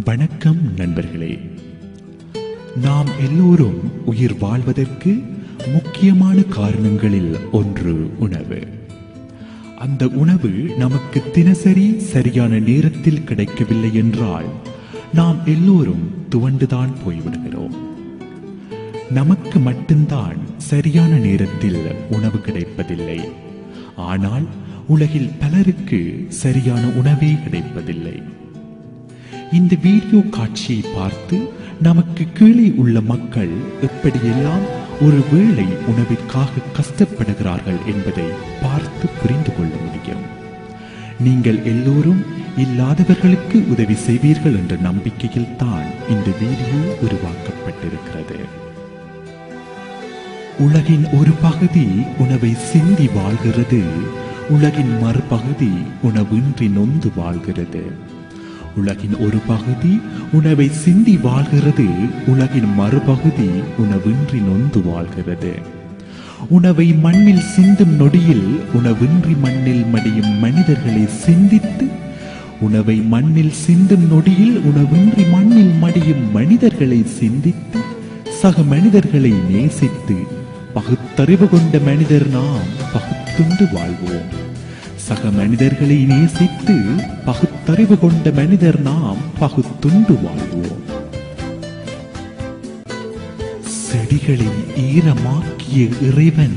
வணக்கம் நண்பர்களே. நாம் எல்லோரும் உயிர் வாழ்வதற்கு முக்கியமான காரணங்களில் ஒன்று உணவு. அந்த உணவு நமக்கு தினசரி சரியான நேரத்தில் கிடைக்கவில்லை என்றால் நாம் எல்லோரும் துவண்டுதான் போய்விடுகிறோம். நமக்கு மட்டும்தான் சரியான நேரத்தில் உணவு கிடைப்பதில்லை. ஆனால் உலகில் பலருக்கு சரியான உணவே கிடைப்பதில்லை. இந்த வீடியோ காட்சியை பார்த்து நமக்கு கீழே உள்ள மக்கள் எப்படியெல்லாம் ஒரு வேளை உணவிற்காக கஷ்டப்படுகிறார்கள் என்பதை பார்த்து புரிந்து கொள்ள முடியும். நீங்கள் எல்லோரும் இல்லாதவர்களுக்கு உதவி செய்வீர்கள் என்ற நம்பிக்கையில் தான் இந்த வீடியோ உருவாக்கப்பட்டிருக்கிறது. உலகின் ஒரு பகுதி உணவை சிந்தி வாழ்கிறது, உலகின் மறுபகுதி உணவின்றி நொந்து வாழ்கிறது. உலகின் ஒரு பகுதி உணவை சிந்தி வாழ்கிறது, உலகின் மறுபகுதி உணவின்றி நொந்து வாழ்கிறது. உணவை மண்ணில் சிந்தும் நொடியில் உணவின்றி மண்ணில் மடியும் மனிதர்களை சிந்தித்து, உணவை மண்ணில் சிந்தும் நொடியில் உணவின்றி மண்ணில் மடியும் மனிதர்களை சிந்தித்து, சக மனிதர்களை நேசித்து, பகுத்தறிவு கொண்ட மனிதர் நாம் பகுத்துண்டு வாழ்வோம். சக மனிதர்களை நேசித்து பகுத்தறிவு கொண்ட மனிதர் நாம் பகுத்துண்டு வாழ்வோம். செடிகளை ஈரமாக்கிய இறைவன்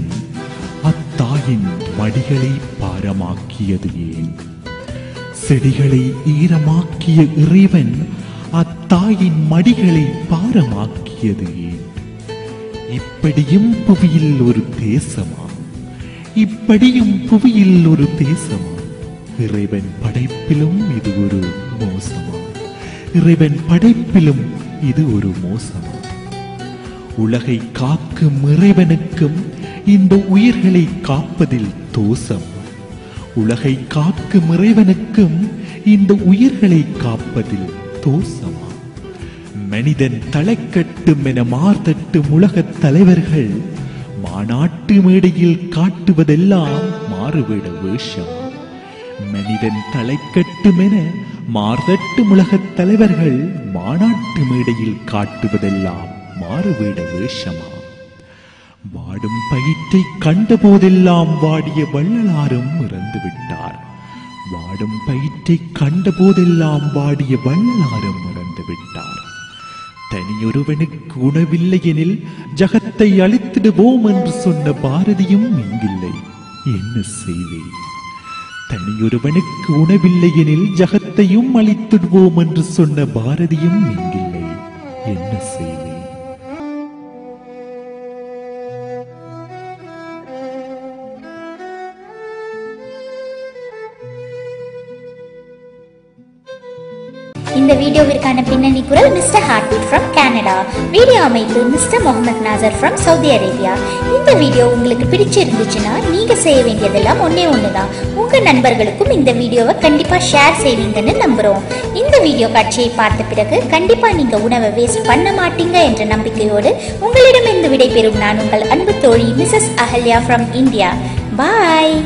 அத்தாயின் மடிகளை பாரமாக்கியது ஏன்? செடிகளை ஈரமாக்கிய இறைவன் அத்தாயின் மடிகளை பாரமாக்கியது ஏன்? இப்படியும் புவியில் ஒரு தேசமா? இப்படியும் புவியில் ஒரு தேசமா? இறைவன் படைப்பிலும் இது ஒரு மோசமா? இறைவன் படைப்பிலும் இது ஒரு மோசமா? உலகை காக்கும் இறைவனுக்கும் இந்த உயிர்களை காப்பதில் தோஷம். உலகை காக்கும் இறைவனுக்கும் இந்த உயிர்களை காப்பதில் தோஷமா? மனிதன் தலைக்கட்டும் என மார்த்தட்டும் உலகத் தலைவர்கள் மாநாட்டு மேடையில் காட்டுவதெல்லாம் மாறுவேட வேஷம். மனிதன் தலைக்கட்டும் என மார்த்தட்டும் உலகத் தலைவர்கள் மாநாட்டு மேடையில் காட்டுவதெல்லாம் மாறுவேட வேஷமா? வாடும் பயிற்றை கண்ட போதெல்லாம் வாடிய வள்ளலாரும் இறந்து விட்டார். வாடும் பயிற்றை கண்ட போதெல்லாம் வாடிய வள்ளலாரும் இறந்து விட்டார். தனியொருவனுக்கு உணவில்லை எனில் ஜகத்தை அழித்திடுவோம் என்று சொன்ன பாரதியும் இங்கில்லை, என்ன செய்வேன்? தனியொருவனுக்கு உணவில்லை எனில் ஜகத்தையும் அழித்திடுவோம் என்று சொன்ன பாரதியும் இங்கில்லை, என்ன செய்வேன்? இந்த வீடியோவிற்கான பின்னணி குரல் mister heartbeat from Canada. Video அமைப்பு mister Mohammed Nasar from Saudi Arabia. இந்த வீடியோ உங்களுக்கு பிடிச்சிருந்துச்சுன்னா நீங்க செய்ய வேண்டியதெல்லாம் ஒண்ணுதான், உங்க நண்பர்களுக்கும் இந்த வீடியோவை கண்டிப்பா ஷேர் செய்வீங்கன்னு நம்புறோம். இந்த வீடியோ காட்சியை பார்த்த பிறகு கண்டிப்பா நீங்க உணவை வேஸ்ட் பண்ண மாட்டீங்க என்ற நம்பிக்கையோடு உங்களிடமிருந்து விடைபெறும் நான் உங்கள் அன்பு தோழி Mrs Ahalya from India. Bye.